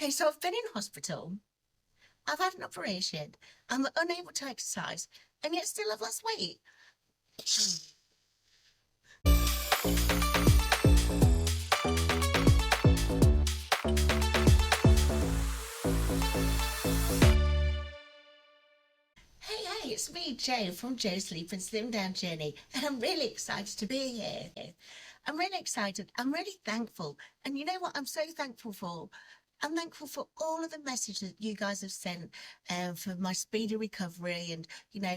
Okay, so I've been in hospital. I've had an operation. I'm unable to exercise, and yet still I've lost weight. Hey, it's me, Jo, from Jo's Sleep and Slim Down Journey, and I'm really excited to be here. I'm really excited. I'm really thankful. And you know what I'm so thankful for? I'm thankful for all of the messages that you guys have sent for my speedy recovery and,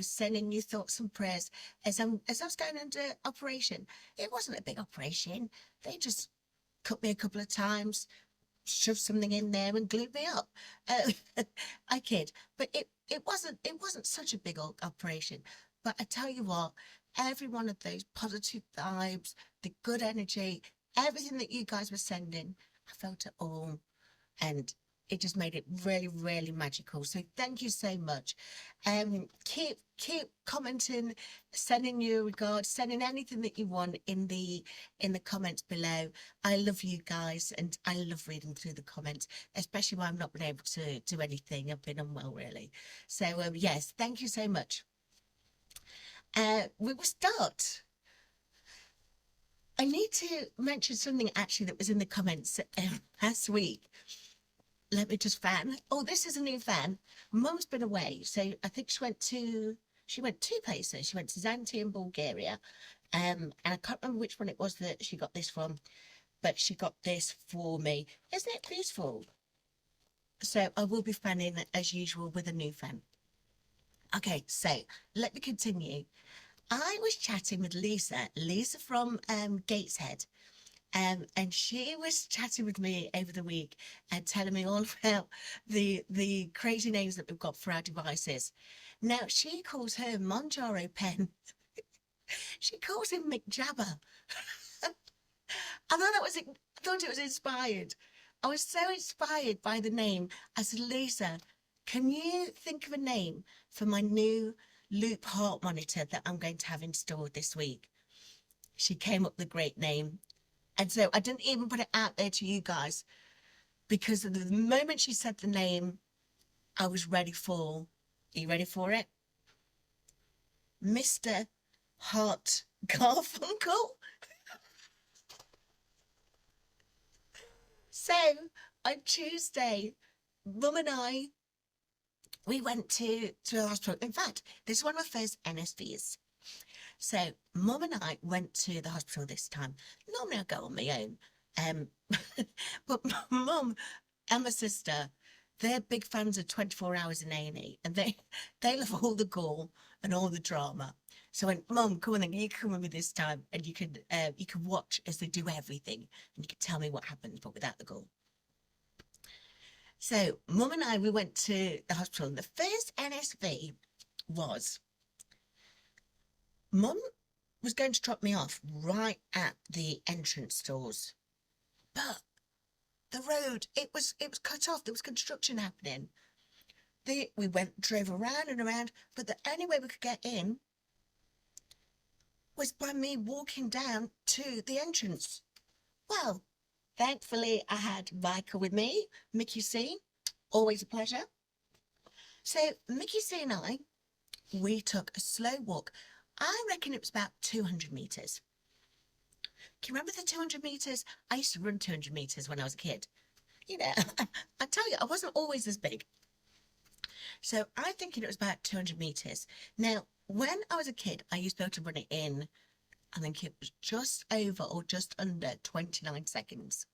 sending you thoughts and prayers as I was going under operation. It wasn't a big operation. They just cut me a couple of times, shove something in there and glue me up. I kid, but it wasn't such a big old operation. But I tell you what, every one of those positive vibes, the good energy, everything that you guys were sending, I felt it all, and it just made it really, really magical. So thank you so much. Keep commenting, sending your regards, sending anything that you want in the comments below. I love you guys, and I love reading through the comments, especially when I've not been able to do anything. I've been unwell, really. So yes, thank you so much. We will start. I need to mention something actually that was in the comments last week. Let me just fan. Oh, this is a new fan. Mum's been away, so I think she went two places. She went to Zante in Bulgaria, and I can't remember which one it was that she got this from, but she got this for me. Isn't it beautiful? So I will be fanning as usual with a new fan. Okay, so let me continue. I was chatting with Leisa from Gateshead. And she was chatting with me over the week and telling me all about the crazy names that we've got for our devices. Now, she calls her Mounjaro pen. She calls him McJabber. I thought it was inspired. I was so inspired by the name. I said, Lisa, can you think of a name for my new loop heart monitor that I'm going to have installed this week? She came up with a great name. And so I didn't even put it out there to you guys, because the moment she said the name, I was ready for, are you ready for it? Mr. Hart Garfunkel. So on Tuesday, Mum and I, we went to the hospital. In fact, this is one of my first NSVs. So Mum and I went to the hospital this time. Normally I go on my own. But Mum and my sister, they're big fans of 24 Hours in A&E, and they love all the gore and all the drama. So I went, Mum, come on then, you come with me this time, and you can watch as they do everything, and you can tell me what happens, but without the gore. So Mum and I, we went to the hospital, and the first NSV was Mum was going to drop me off right at the entrance doors, but the road, it was cut off. There was construction happening. We drove around and around, but the only way we could get in was by me walking down to the entrance. Well, thankfully I had Michael with me, Mickey C, always a pleasure. So Mickey C and I, we took a slow walk. I reckon it was about 200 meters. Can you remember the 200 meters? I used to run 200 meters when I was a kid. I tell you, I wasn't always as big. So I'm thinking it was about 200 meters. Now, when I was a kid, I used to be able to run it in, I think it was just over or just under 29 seconds.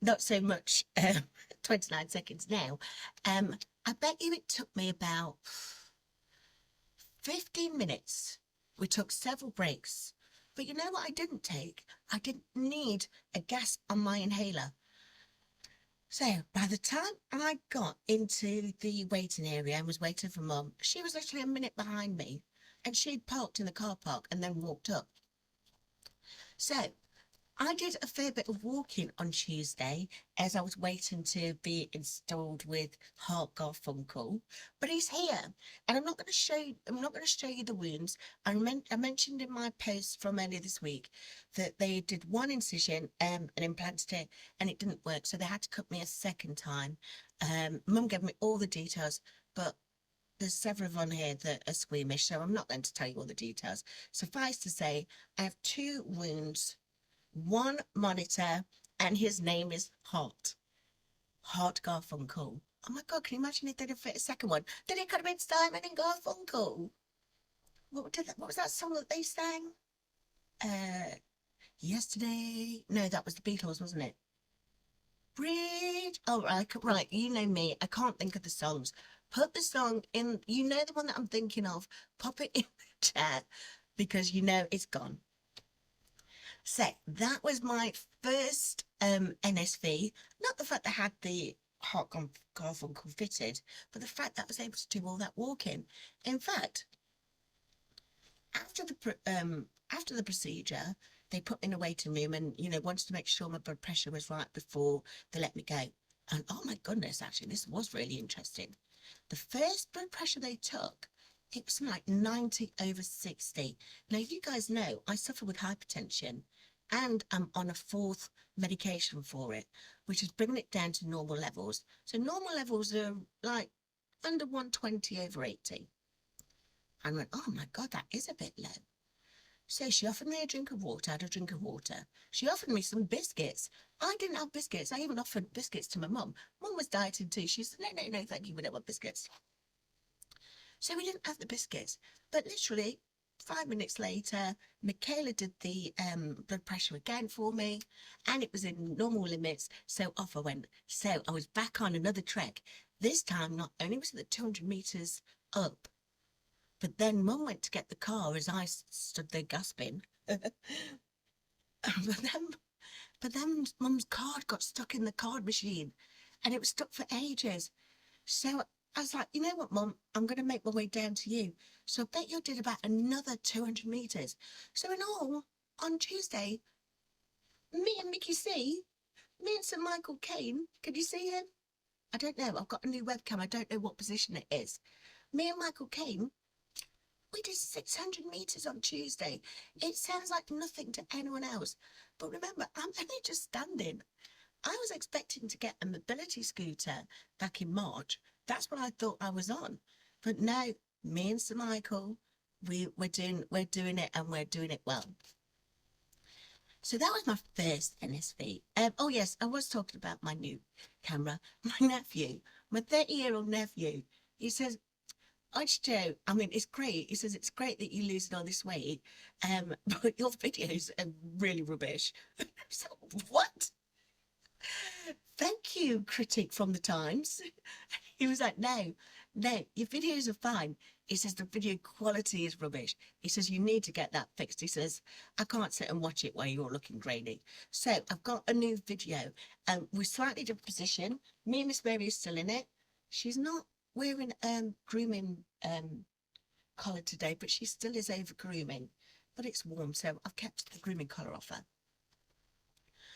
Not so much 29 seconds now. I bet you it took me about 15 minutes. We took several breaks. But you know what I didn't take? I didn't need a gas on my inhaler. So by the time I got into the waiting area and was waiting for Mum, she was literally a minute behind me, and she'd parked in the car park and then walked up. So I did a fair bit of walking on Tuesday as I was waiting to be installed with Heart Garfunkel, but he's here, and I'm not going to show you. I'm not going to show you the wounds. I mentioned in my post from earlier this week that they did one incision and implanted it, and it didn't work, so they had to cut me a second time. Mum gave me all the details, but there's several on here that are squeamish, so I'm not going to tell you all the details. Suffice to say, I have two wounds, one monitor, and his name is Heart Garfunkel. Oh my God, can you imagine if they'd have fit a second one? Then it could have been Simon and Garfunkel. What was that song that they sang? Yesterday. No, that was the Beatles, wasn't it? Bridge. Oh, right. You know me. I can't think of the songs. Put the song in. You know the one that I'm thinking of. Pop it in the chat because you know it's gone. So that was my first NSV. Not the fact that I had the Heart Garfunkel fitted, but the fact that I was able to do all that walking. In fact, after the procedure, they put me in a waiting room and wanted to make sure my blood pressure was right before they let me go. And oh my goodness, actually, this was really interesting. The first blood pressure they took, it was like 90/60. Now, you guys know I suffer with hypertension and I'm on a fourth medication for it, which is bringing it down to normal levels. So normal levels are like under 120/80. I went, oh my God, that is a bit low. So she offered me a drink of water. I had a drink of water. She offered me some biscuits. I didn't have biscuits. I even offered biscuits to my mum. Mum was dieting too. She said, no, thank you. We don't want biscuits. So we didn't have the biscuits. But literally 5 minutes later, Michaela did the blood pressure again for me, and it was in normal limits. So off I went. So I was back on another trek. This time, not only was it the 200 meters up, but then Mum went to get the car as I stood there gasping. but then Mum's card got stuck in the card machine, and it was stuck for ages. So I was like, you know what, Mum? I'm going to make my way down to you. So I bet you did about another 200 meters. So in all, on Tuesday, me and Mickey C, me and Sir Michael Caine, can you see him? I don't know. I've got a new webcam. I don't know what position it is. Me and Michael Caine, we did 600 meters on Tuesday. It sounds like nothing to anyone else. But remember, I'm only just standing. I was expecting to get a mobility scooter back in March. That's what I thought I was on. But now, me and Sir Michael, we're doing it, and we're doing it well. So that was my first NSV. Oh yes, I was talking about my new camera. My nephew, my 30-year-old nephew, he says, Joe, I mean, it's great. He says, it's great that you're losing all this weight, but your videos are really rubbish. So, what? Thank you, critic from the Times. He was like, no, your videos are fine. He says, the video quality is rubbish. He says, you need to get that fixed. He says, I can't sit and watch it while you're looking grainy. So I've got a new video. We're slightly different position. Me and Miss Mary is still in it. She's not wearing grooming collar today, but she still is over grooming. But it's warm, so I've kept the grooming collar off her.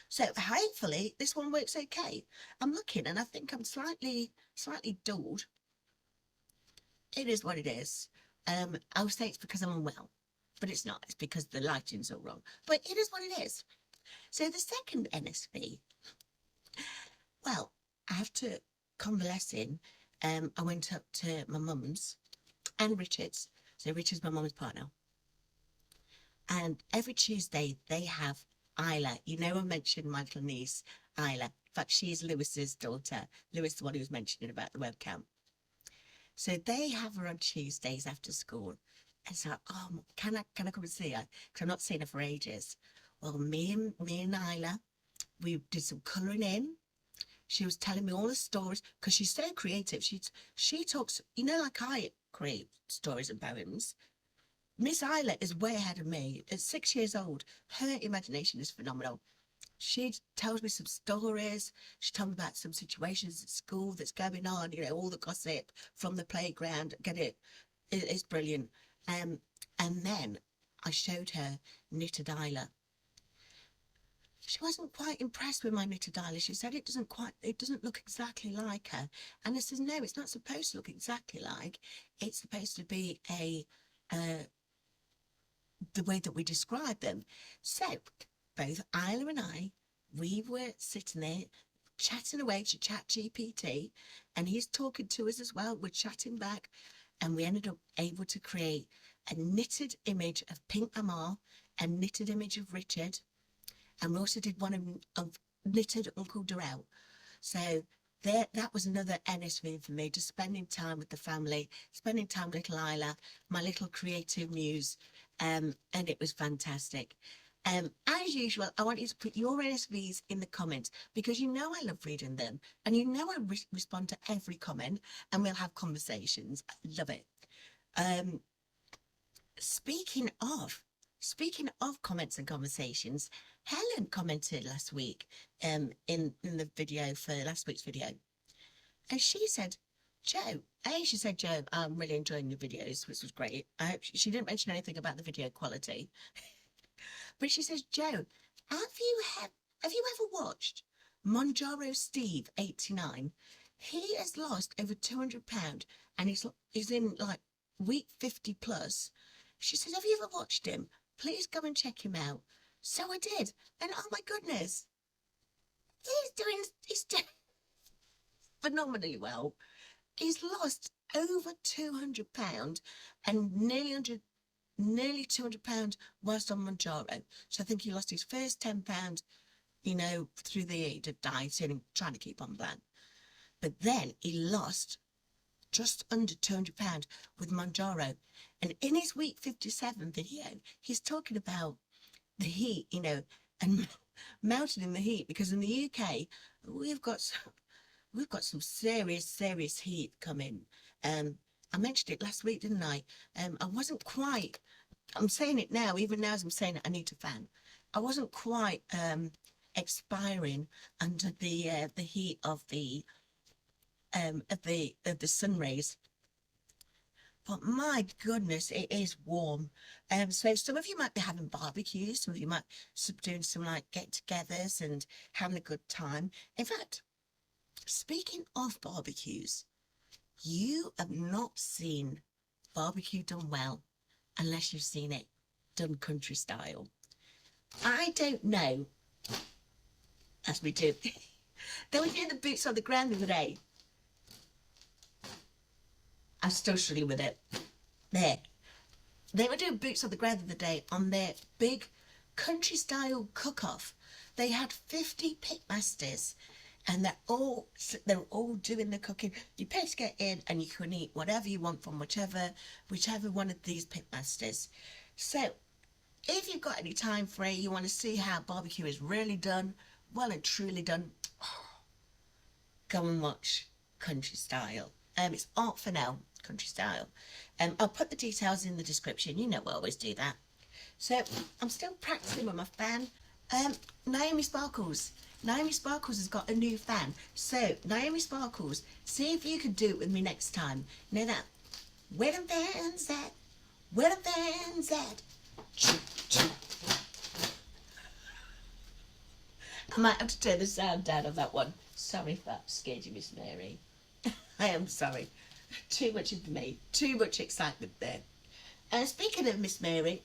So hopefully this one works okay. I'm looking and I think I'm slightly dulled. It is what it is. I'll say it's because I'm unwell, but it's not. It's because the lighting's all wrong. But it is what it is. So the second NSV, well, after convalescing, I went up to my mum's and Richard's. So Richard's my mum's partner. And every Tuesday they have Isla. You know, I mentioned my little niece, Isla. In fact, she's Lewis's daughter. Lewis, the one who was mentioning about the webcam. So they have her on Tuesdays after school. And so, oh, can I come and see her? Because I've not seen her for ages. Well, me and Isla, we did some colouring in. She was telling me all the stories because she's so creative. She talks, you know, like I create stories and poems. Miss Isla is way ahead of me. At 6 years old, her imagination is phenomenal. She tells me some stories. She told me about some situations at school that's going on, you know, all the gossip from the playground. Get it? It's brilliant. And then I showed her knitted Isla. she wasn't quite impressed with my knitted eyelash. She said it doesn't look exactly like her. And I says, no, it's not supposed to look exactly like. It's supposed to be the way that we describe them. So both Isla and I, we were sitting there chatting away to ChatGPT, and he's talking to us as well. We're chatting back, and we ended up able to create a knitted image of Pink Mama, a knitted image of Richard, and we also did one of knitted Uncle Darrell. So that was another NSV for me, just spending time with the family, spending time with little Isla, my little creative muse, and it was fantastic. As usual, I want you to put your NSVs in the comments, because you know I love reading them, and you know I respond to every comment, and we'll have conversations. I love it. Speaking of comments and conversations, Helen commented last week in the video for last week's video, and she said, Joe, she said, Joe, I'm really enjoying your videos, which was great. I hope she didn't mention anything about the video quality, but she says, Joe, have you ever watched Mounjaro Steve 89? He has lost over 200 pounds, and he's in like week 50 plus. She says, have you ever watched him? Please go and check him out. So I did, and oh my goodness, he's doing phenomenally well. He's lost over 200 pounds and nearly 200 pounds whilst on Mounjaro. So I think he lost his first 10 pounds, you know, through the age of dieting and trying to keep on plan. But then he lost just under 200 pounds with Mounjaro. And in his week 57 video, he's talking about the heat, you know, and melting in the heat, because in the UK, we've got some serious heat coming. I mentioned it last week, didn't I? I wasn't quite, I'm saying it now, even now as I'm saying it, I need a fan. I wasn't quite expiring under the heat of the sun rays. But my goodness, it is warm. So some of you might be having barbecues, some of you might be doing some like get-togethers and having a good time. In fact, speaking of barbecues, you have not seen barbecue done well unless you've seen it done country style. I don't know, as we do. They were doing the boots on the ground the other day. I'm still struggling with it. There. They were doing boots on the ground the other day on their big country style cook-off. They had 50 pitmasters, and they're all doing the cooking. You pay to get in, and you can eat whatever you want from whichever one of these pitmasters. So if you've got any time free, you want to see how barbecue is really done, well and truly done, go and watch country style. It's art for now, country style. I'll put the details in the description. You know I always do that. So I'm still practicing with my fan. Naomi Sparkles has got a new fan. So Naomi Sparkles, see if you can do it with me next time. You know that? Where the van's at? Where the van's at? I might have to turn the sound down on that one. Sorry if that scared you, Miss Mary. I am sorry. Too much for me. Too much excitement there. Speaking of Miss Mary,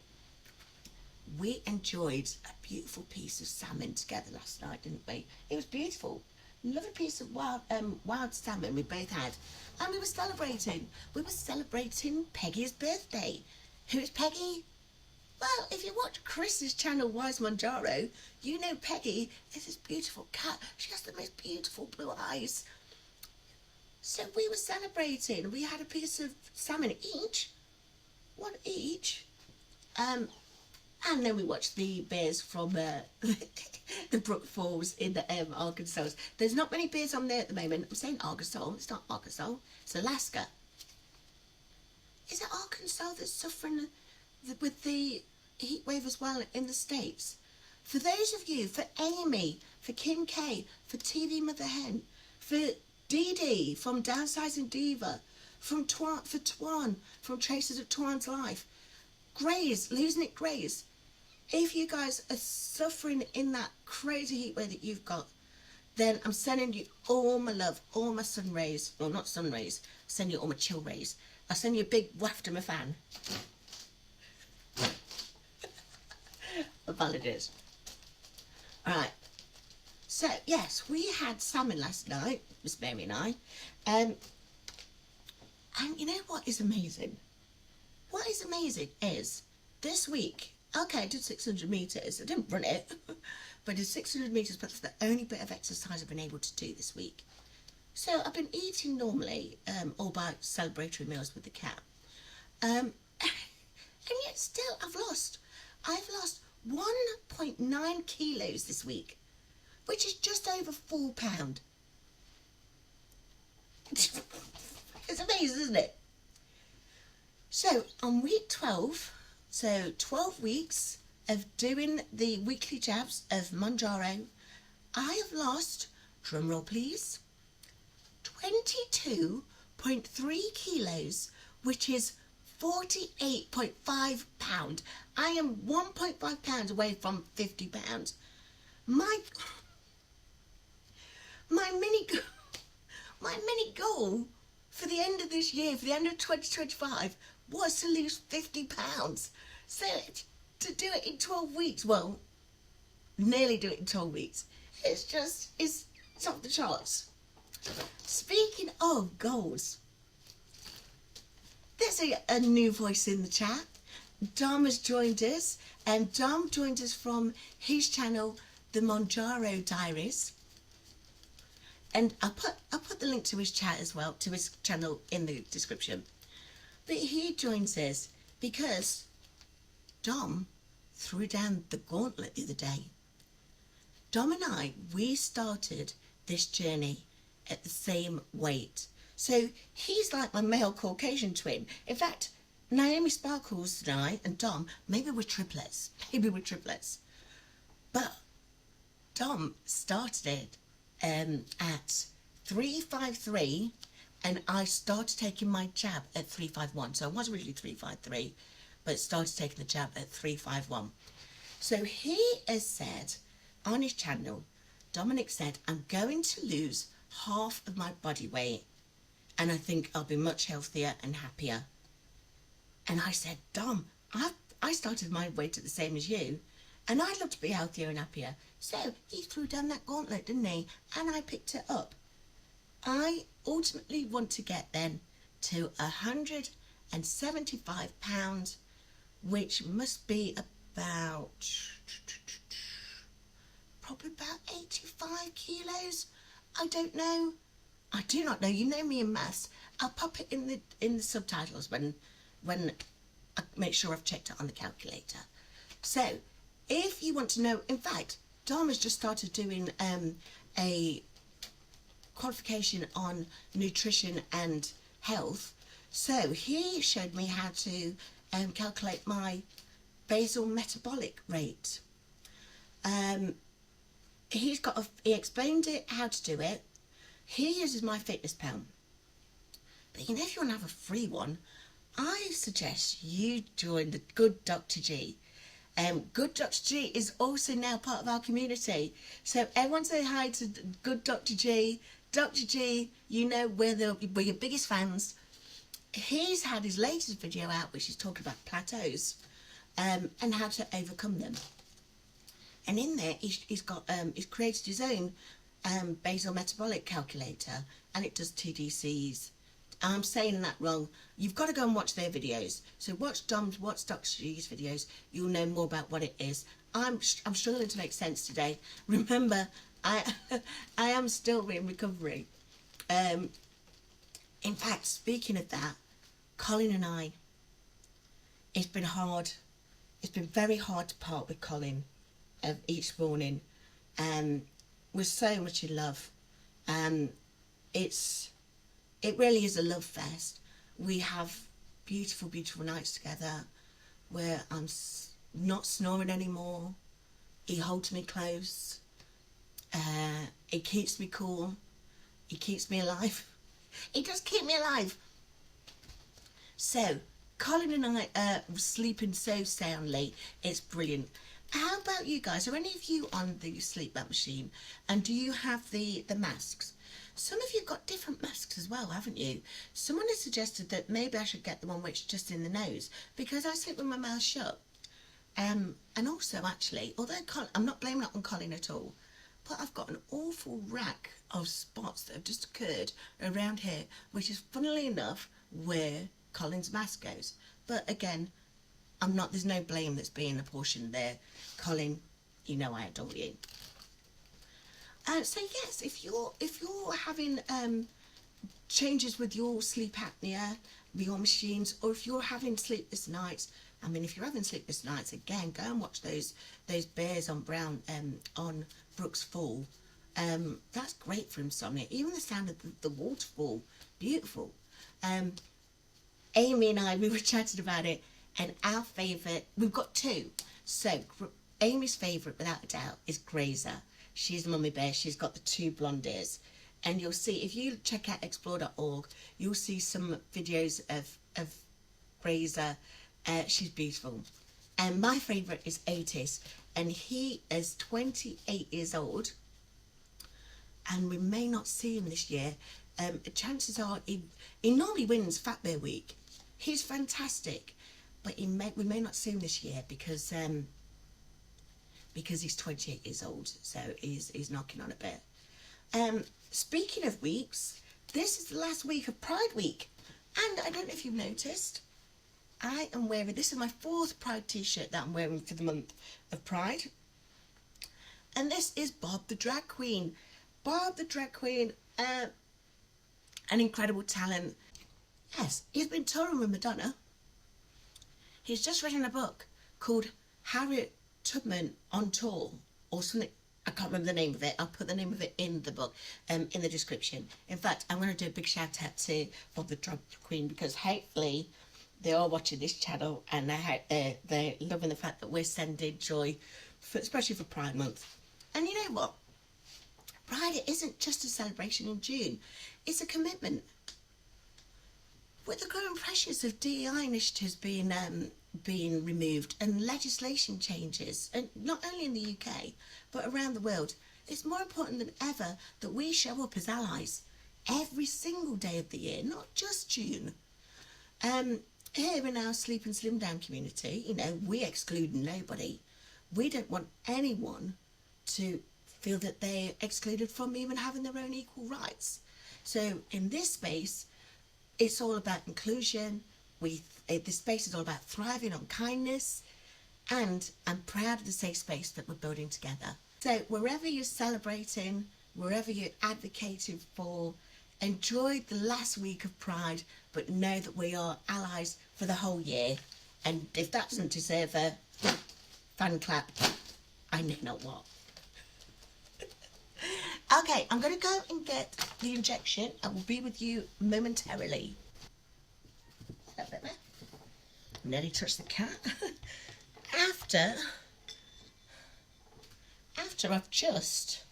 we enjoyed a beautiful piece of salmon together last night, didn't we? It was beautiful. Lovely piece of wild salmon we both had. And we were celebrating. We were celebrating Peggy's birthday. Who's Peggy? Well, if you watch Chris's channel, Wise Mounjaro, you know Peggy is this beautiful cat. She has the most beautiful blue eyes. So we were celebrating. We had a piece of salmon each, one each, and then we watched the bears from the Brook Falls in Arkansas. There's not many bears on there at the moment. I'm saying Arkansas. It's not Arkansas. It's Alaska. Is it Arkansas that's suffering with the heat wave as well in the States? For those of you, for Amy, for Kim K, for TV Mother Hen, for Dee Dee from Downsizing Diva, for Twaun, from Traces of Twaun's Life, Graze, Losing It Graze, If you guys are suffering in that crazy heat wave that you've got, then I'm sending you all my love, all my sun rays. Well, not sun rays. I send you all my chill rays. I send you a big waft of my fan. Apologies. Alright. So, yes, we had salmon last night, Miss Mary and I. And you know what is amazing? What is amazing is this week, okay, I did 600 metres. I didn't run it, but I did 600 metres, but that's the only bit of exercise I've been able to do this week. So I've been eating normally, all by celebratory meals with the cat. And yet still I've lost 1.9 kilos this week, which is just over £4. It's amazing, isn't it? So on week 12, so 12 weeks of doing the weekly jabs of Mounjaro, I have lost, drumroll please, 22.3 kilos, which is 48.5 pounds. I am 1.5 pounds away from 50 pounds. My mini goal for the end of this year, for the end of 2025, was to lose 50 pounds. So to do it in 12 weeks, well, nearly do it in 12 weeks, it's off the charts. Speaking of goals, there's a new voice in the chat. Dom has joined us, and Dom joined us from his channel, the Mounjaro Diaries. And I'll put the link to his chat as well, to his channel in the description. But he joins us because Dom threw down the gauntlet the other day. Dom and I, we started this journey at the same weight. So he's like my male Caucasian twin. In fact, Naomi Sparkles and I and Dom, maybe we're triplets. But Dom started it at 353, and I started taking my jab at 351. So I was originally 353, but started taking the jab at 351. So he has said on his channel, Dominic said, I'm going to lose half of my body weight, and I think I'll be much healthier and happier. And I said, Dom, I started my weight at the same as you, and I'd love to be healthier and happier. So he threw down that gauntlet, didn't he? And I picked it up. I ultimately want to get then to 175 pounds, which must be probably about 85 kilos. I don't know. I do not know. You know me in maths. I'll pop it in the subtitles when I make sure I've checked it on the calculator. So if you want to know, in fact, Dom has just started doing a qualification on nutrition and health. So he showed me how to calculate my basal metabolic rate. He explained it, how to do it. He uses MyFitnessPal. But you know, if you want to have a free one, I suggest you join the Good Dr. G. Good Dr. G is also now part of our community. So everyone say hi to Good Dr. G. Dr. G, you know, we're your biggest fans. He's had his latest video out, which is talking about plateaus and how to overcome them. And in there, he's created his own basal metabolic calculator, and it does TDCs. I'm saying that wrong. You've got to go and watch their videos. So watch Dr. G's videos. You'll know more about what it is. I'm struggling to make sense today. Remember, I am still in recovery. In fact, speaking of that, Colin and I, it's been hard. It's been very hard to part with Colin each morning. We're so much in love. It really is a love fest. We have beautiful, beautiful nights together where I'm not snoring anymore. He holds me close. He keeps me cool. He keeps me alive. He does keep me alive. So, Colin and I are sleeping so soundly. It's brilliant. How about you guys? Are any of you on the sleep map machine? And do you have the masks? Some of you got different masks as well, haven't you? Someone has suggested that maybe I should get the one which is just in the nose, because I sleep with my mouth shut. And also, actually, although I'm not blaming it on Colin at all, but I've got an awful rack of spots that have just occurred around here, which is, funnily enough, where Colin's mask goes. But again, there's no blame that's being apportioned there. Colin, you know I adore you. So yes, if you're having changes with your sleep apnea, your machines, or if you're having sleepless nights, I mean, if you're having sleepless nights, again, go and watch those bears on Brown on Brooks Fall. That's great for insomnia. Even the sound of the waterfall, beautiful. Amy and I, we were chatting about it, and our favourite, we've got two. So Amy's favourite, without a doubt, is Grazer. She's the mummy bear. She's got the two blonde ears. And you'll see, if you check out explore.org, you'll see some videos of Grazer. She's beautiful. And my favourite is Otis. And he is 28 years old. And we may not see him this year. Chances are, he normally wins Fat Bear Week. He's fantastic. But we may not see him this year because he's 28 years old, so he's knocking on a bit. Speaking of weeks, this is the last week of Pride Week, and I don't know if you've noticed, I am wearing, this is my 4th Pride t-shirt that I'm wearing for the month of Pride, and this is Bob the Drag Queen. Bob the Drag Queen, an incredible talent. Yes, he's been touring with Madonna. He's just written a book called Harriet Tubman on Tour, or something. I can't remember the name of it. I'll put the name of it in the book, in the description. In fact, I'm going to do a big shout out to Bob the Drag Queen, because hopefully they're all watching this channel and they're loving the fact that we're sending joy, especially for Pride Month. And you know what? Pride isn't just a celebration in June. It's a commitment. With the growing pressures of DEI initiatives being removed and legislation changes, and not only in the UK but around the world, it's more important than ever that we show up as allies every single day of the year, not just June. Here in our Sleep and Slim Down community, you know, we exclude nobody. We don't want anyone to feel that they're excluded from even having their own equal rights. So in this space, it's all about inclusion. This space is all about thriving on kindness, and I'm proud of the safe space that we're building together. So wherever you're celebrating, wherever you're advocating for, enjoy the last week of Pride, but know that we are allies for the whole year. And if that doesn't deserve a fan clap, I know not what. Okay, I'm going to go and get the injection. I will be with you momentarily. Nearly touched the cat. After I've just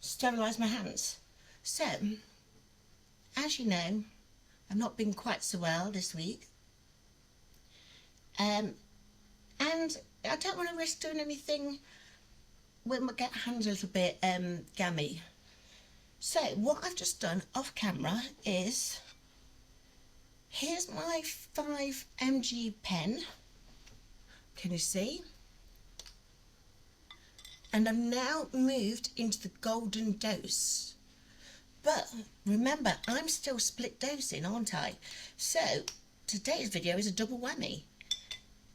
sterilised my hands. So, as you know, I've not been quite so well this week. And I don't want to risk doing anything when my hands a little bit gammy. So what I've just done off camera is, here's my 5 mg pen. Can you see? And I've now moved into the golden dose. But remember, I'm still split dosing, aren't I? So today's video is a double whammy.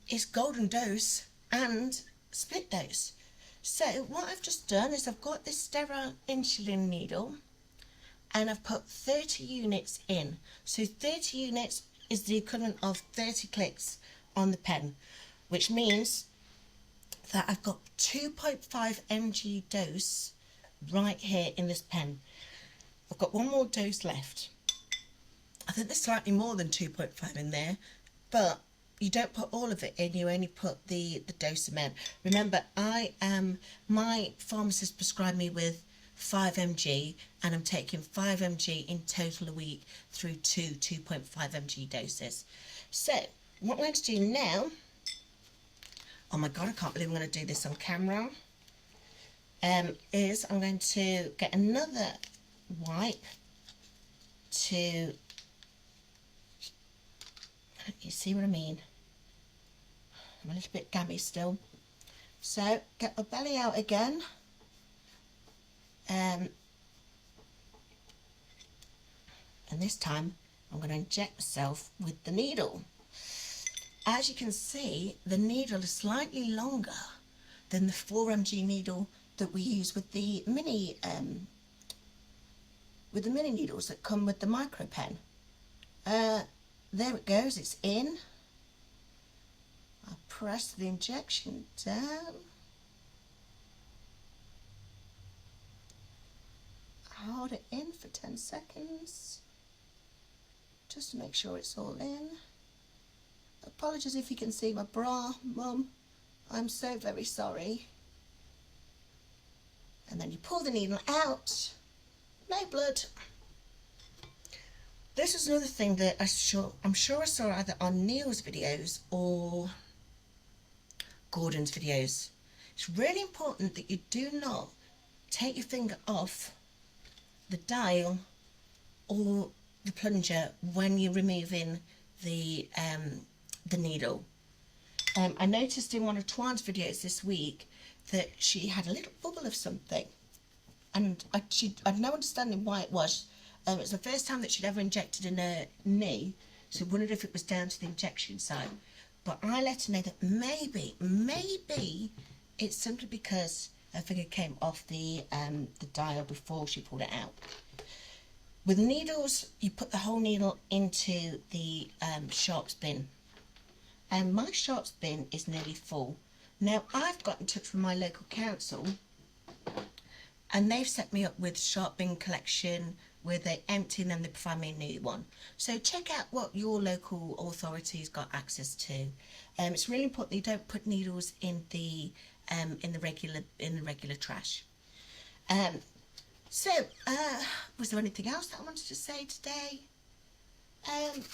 It's golden dose and split dose. So what I've just done is I've got this sterile insulin needle and I've put 30 units in. So 30 units is the equivalent of 30 clicks on the pen, which means that I've got 2.5 mg dose right here in this pen. I've got one more dose left. I think there's slightly more than 2.5 in there, but you don't put all of it in, you only put the dose amount. Remember, my pharmacist prescribed me with 5 mg, and I'm taking 5 mg in total a week through 2.5 mg doses. So what I'm going to do now, oh my God, I can't believe I'm going to do this on camera, is I'm going to get another wipe to, you see what I mean? I'm a little bit gammy still. So get my belly out again. And this time I'm going to inject myself with the needle. As you can see, the needle is slightly longer than the 4mg needle that we use with the mini needles that come with the micro pen. There it goes, it's in. I'll press the injection down. Hold it in for 10 seconds just to make sure it's all in. Apologies if you can see my bra, Mum. I'm so very sorry. And then you pull the needle out. No blood. This is another thing that I'm sure I saw either on Neil's videos or Gordon's videos. It's really important that you do not take your finger off the dial or the plunger when you're removing the needle. I noticed in one of Twaun's videos this week that she had a little bubble of something, and I had no understanding why it was. It was the first time that she'd ever injected in her knee, so I wondered if it was down to the injection site. But I let her know that maybe it's simply because her finger came off the dial before she pulled it out. With needles, you put the whole needle into the sharps bin. And my sharps bin is nearly full. Now, I've got in touch with my local council, and they've set me up with sharp bin collection where they empty and then they provide me a new one. So check out what your local authority's got access to. It's really important that you don't put needles in the regular trash. Was there anything else that I wanted to say today?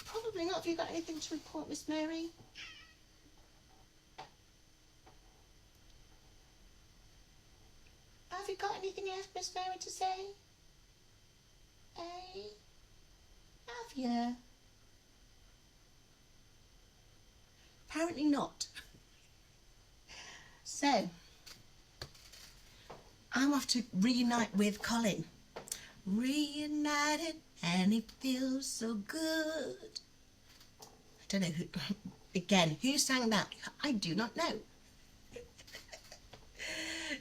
Probably not. Have you got anything to report, Miss Mary? Have you got anything else, Miss Mary, to say? Have you? Apparently not. So, I'm off to reunite with Colin. Reunited, and it feels so good. I don't know who sang that? I do not know.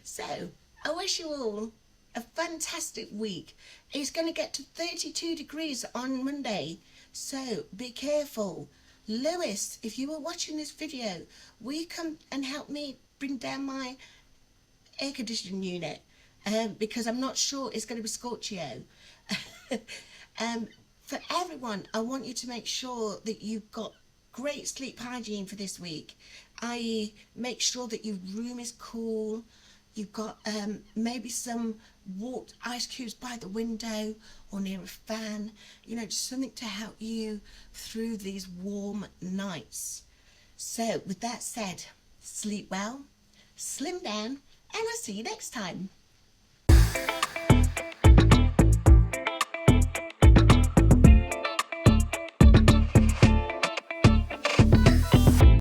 So, I wish you all a fantastic week. It's going to get to 32 degrees on Monday, so be careful. Lewis, if you were watching this video, will you come and help me bring down my air conditioning unit? Because I'm not sure it's going to be Scorchio. For everyone, I want you to make sure that you've got great sleep hygiene for this week, i.e. make sure that your room is cool. You've got maybe some ice cubes by the window or near a fan, you know, just something to help you through these warm nights. So with that said, sleep well, slim down, and I'll see you next time.